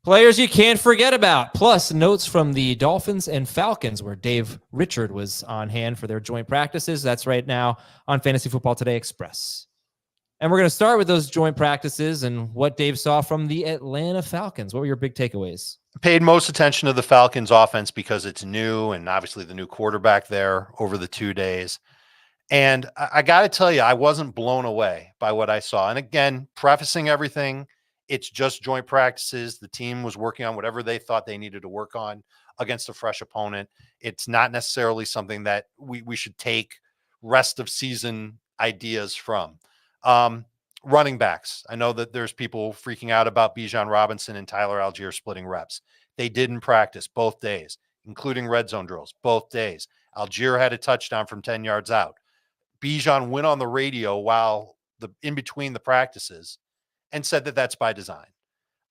Players you can't forget about, plus notes from the Dolphins and Falcons, where Dave Richard was on hand for their joint practices. That's right now on Fantasy Football Today Express. And we're going to start with those joint practices and what Dave saw from the Atlanta Falcons. What were your big takeaways? Paid most attention to the Falcons offense because it's new and obviously the new quarterback there over the 2 days. And I got to tell you, I wasn't blown away by what I saw. And again, prefacing everything, it's just joint practices. The team was working on whatever they thought they needed to work on against a fresh opponent. It's not necessarily something that we should take rest of season ideas from. Running backs. I know that there's people freaking out about Bijan Robinson and Tyler Algier splitting reps. They didn't practice both days, including red zone drills, both days. Algier had a touchdown from 10 yards out. Bijan went on the radio while in between the practices and said that that's by design.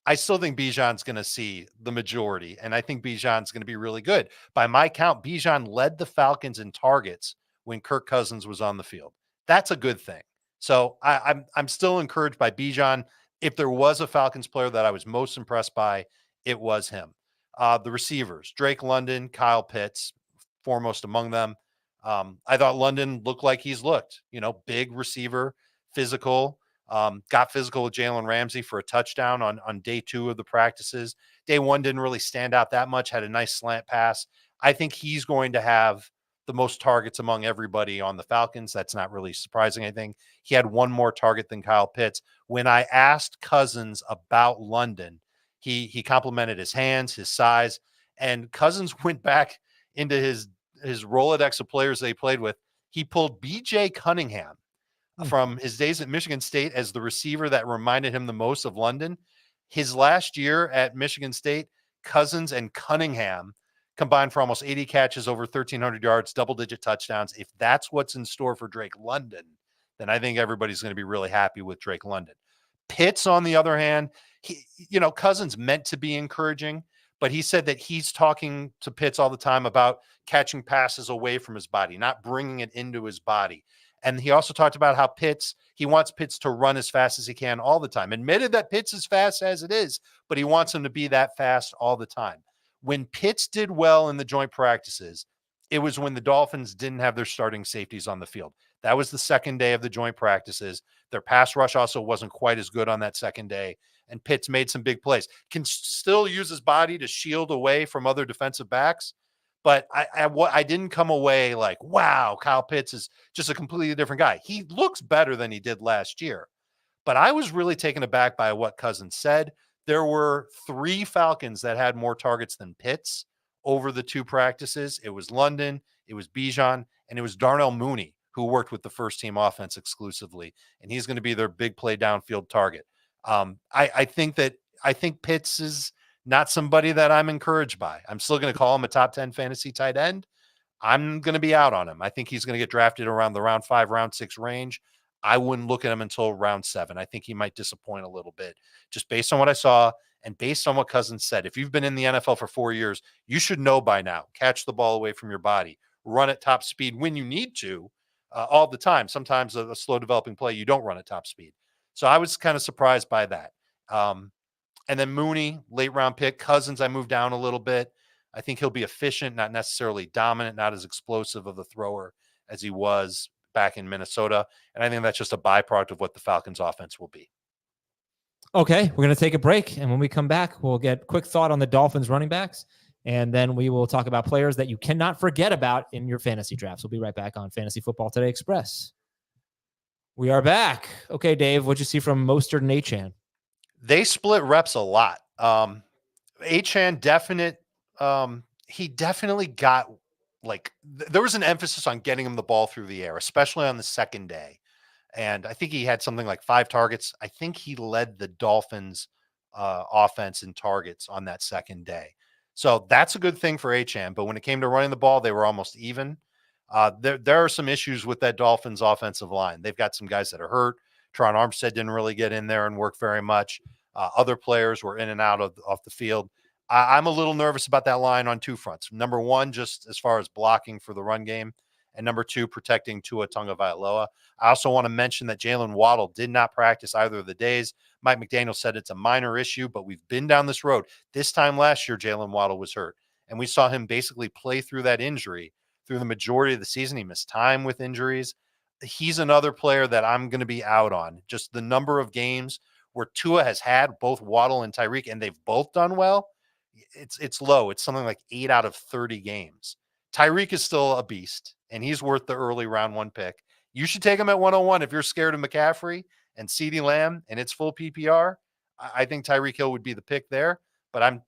I still think Bijan's going to see the majority, and I think Bijan's going to be really good. By my count, Bijan led the Falcons in targets when Kirk Cousins was on the field. That's a good thing. So I'm still encouraged by Bijan. If there was a Falcons player that I was most impressed by, it was him. The receivers, Drake London, Kyle Pitts, foremost among them. I thought London looked like he's looked, big receiver, physical, got physical with Jalen Ramsey for a touchdown on day 2 of the practices. Day 1 didn't really stand out that much, had a nice slant pass. I think he's going to have the most targets among everybody on the Falcons. That's not really surprising. I think he had one more target than Kyle Pitts. When I asked Cousins about London, he complimented his hands, his size, and Cousins went back into his Rolodex of players they played with. He pulled BJ Cunningham from his days at Michigan State as the receiver that reminded him the most of London. His last year at Michigan State, Cousins and Cunningham combined for almost 80 catches, over 1,300 yards, double-digit touchdowns. If that's what's in store for Drake London, then I think everybody's going to be really happy with Drake London. Pitts, on the other hand, Cousins meant to be encouraging, but he said that he's talking to Pitts all the time about catching passes away from his body, not bringing it into his body. And he also talked about how he wants Pitts to run as fast as he can all the time. Admitted that Pitts is fast as it is, but he wants him to be that fast all the time. When Pitts did well in the joint practices, it was when the Dolphins didn't have their starting safeties on the field. That was the second day of the joint practices. Their pass rush also wasn't quite as good on that second day, and Pitts made some big plays. Can still use his body to shield away from other defensive backs, but I didn't come away like, wow, Kyle Pitts is just a completely different guy. He looks better than he did last year, but I was really taken aback by what Cousins said. There were 3 Falcons that had more targets than Pitts over the 2 practices. It was London, it was Bijan, and it was Darnell Mooney, who worked with the first team offense exclusively. And he's going to be their big play downfield target. I think Pitts is not somebody that I'm encouraged by. I'm still going to call him a top 10 fantasy tight end. I'm going to be out on him. I think he's going to get drafted around the round 5, round 6 range. I wouldn't look at him until round 7. I think he might disappoint a little bit just based on what I saw and based on what Cousins said. If you've been in the NFL for 4 years, you should know by now, catch the ball away from your body, run at top speed when you need to all the time. Sometimes a slow developing play, you don't run at top speed. So I was kind of surprised by that. And then Mooney, late round pick. Cousins, I moved down a little bit. I think he'll be efficient, not necessarily dominant, not as explosive of a thrower as he was back in Minnesota. And I think that's just a byproduct of what the Falcons offense will be. Okay, we're going to take a break. And when we come back, we'll get quick thought on the Dolphins running backs. And then we will talk about players that you cannot forget about in your fantasy drafts. We'll be right back on Fantasy Football Today Express. We are back. Okay, Dave, what'd you see from Mostert and Achane? They split reps a lot. Achane he definitely got there was an emphasis on getting him the ball through the air, especially on the second day. And I think he had something like 5 targets. I think he led the Dolphins offense in targets on that second day. So that's a good thing for Achane. But when it came to running the ball, they were almost even. There are some issues with that Dolphins offensive line. They've got some guys that are hurt. Tron Armstead didn't really get in there and work very much. Other players were in and out off the field. I'm a little nervous about that line on 2 fronts. Number one, just as far as blocking for the run game. and number 2, protecting Tua Tagovailoa. I also want to mention that Jalen Waddle did not practice either of the days. Mike McDaniel said it's a minor issue, but we've been down this road. This time last year, Jalen Waddle was hurt, and we saw him basically play through that injury through the majority of the season. He missed time with injuries. He's another player that I'm going to be out on. Just the number of games where Tua has had both Waddle and Tyreek, and they've both done well, it's low. It's something like 8 out of 30 games. Tyreek is still a beast, and he's worth the early round 1 pick. You should take him at 101 if you're scared of McCaffrey and CeeDee Lamb and it's full PPR. I think Tyreek Hill would be the pick there, but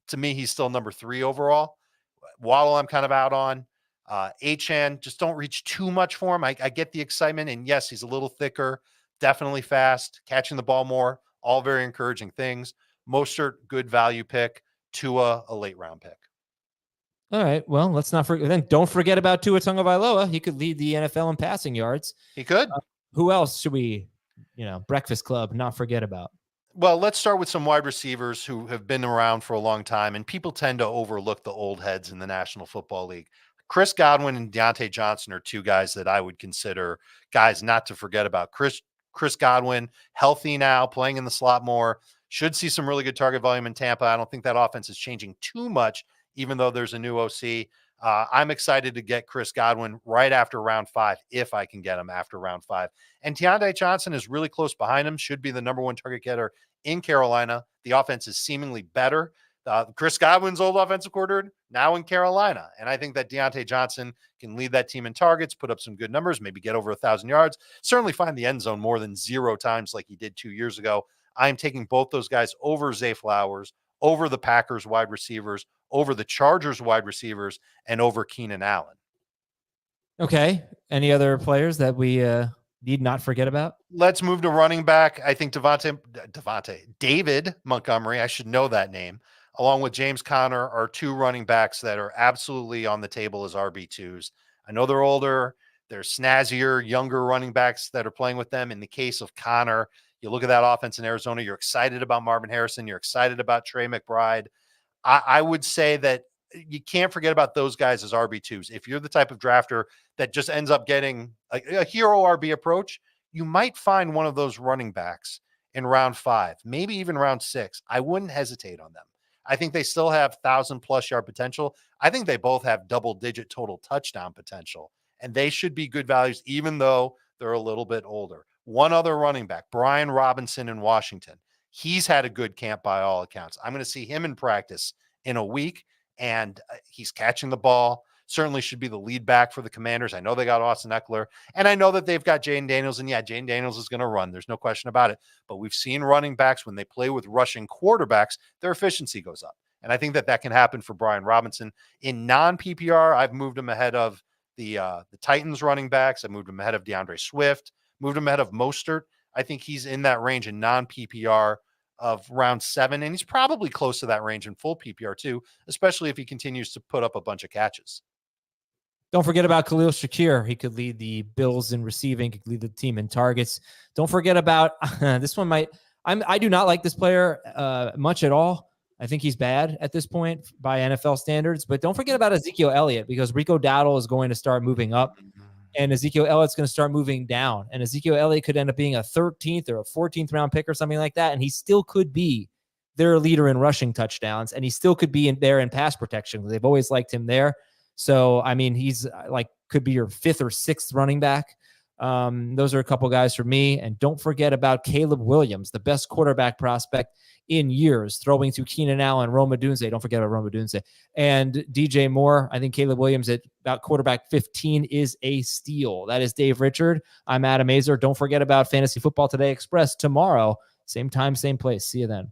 to me, he's still number 3 overall. Waddle, I'm kind of out on. Achane, just don't reach too much for him. I get the excitement, and yes, he's a little thicker, definitely fast, catching the ball more, all very encouraging things. Mostert, good value pick. Tua, a late round pick. All right. Well, let's not forget. Then don't forget about Tua Tagovailoa. He could lead the NFL in passing yards. He could. Who else should we, Breakfast Club, not forget about? Well, let's start with some wide receivers who have been around for a long time, and people tend to overlook the old heads in the National Football League. Chris Godwin and Deontay Johnson are 2 guys that I would consider guys not to forget about. Chris Godwin, healthy now, playing in the slot more, should see some really good target volume in Tampa. I don't think that offense is changing too much, even though there's a new OC. I'm excited to get Chris Godwin right after round 5, if I can get him after round 5. And Deontay Johnson is really close behind him, should be the number 1 target getter in Carolina. The offense is seemingly better. Chris Godwin's old offensive coordinator now in Carolina. And I think that Deontay Johnson can lead that team in targets, put up some good numbers, maybe get over 1,000 yards, certainly find the end zone more than 0 times like he did 2 years ago. I'm taking both those guys over Zay Flowers, over the Packers wide receivers, over the Chargers wide receivers, and over Keenan Allen. Okay. Any other players that we need not forget about? Let's move to running back. I think David Montgomery, I should know that name, along with James Conner, are 2 running backs that are absolutely on the table as RB2s. I know they're older. There's snazzier, younger running backs that are playing with them. In the case of Conner, you look at that offense in Arizona, you're excited about Marvin Harrison. You're excited about Trey McBride. I would say that you can't forget about those guys as RB2s. If you're the type of drafter that just ends up getting a hero RB approach, you might find one of those running backs in round 5, maybe even round 6. I wouldn't hesitate on them. I think they still have 1,000+ yard potential. I think they both have double-digit total touchdown potential, and they should be good values, even though they're a little bit older. One other running back, Brian Robinson in Washington. He's had a good camp by all accounts. I'm going to see him in practice in a week, and he's catching the ball. Certainly should be the lead back for the Commanders. I know they got Austin Eckler, and I know that they've got Jaden Daniels, and yeah, Jaden Daniels is going to run. There's no question about it. But we've seen running backs, when they play with rushing quarterbacks, their efficiency goes up. And I think that can happen for Brian Robinson. In non-PPR, I've moved him ahead of the Titans running backs. I moved him ahead of DeAndre Swift, moved him ahead of Mostert. I think he's in that range in non-PPR of round 7, and he's probably close to that range in full PPR too, especially if he continues to put up a bunch of catches. Don't forget about Khalil Shakir. He could lead the Bills in receiving, could lead the team in targets. Don't forget about this one. I do not like this player much at all. I think he's bad at this point by NFL standards, but don't forget about Ezekiel Elliott, because Rico Dowdle is going to start moving up, and Ezekiel Elliott's going to start moving down. And Ezekiel Elliott could end up being a 13th or a 14th round pick or something like that. And he still could be their leader in rushing touchdowns. And he still could be in there in pass protection. They've always liked him there. So, I mean, he's could be your 5th or 6th running back. Those are a couple guys for me. And don't forget about Caleb Williams, the best quarterback prospect in years, throwing to Keenan Allen, Rome Odunze. Don't forget about Rome Odunze and DJ Moore. I think Caleb Williams at about quarterback 15 is a steal. That is Dave Richard. I'm Adam Azer. Don't forget about Fantasy Football Today Express tomorrow. Same time, same place. See you then.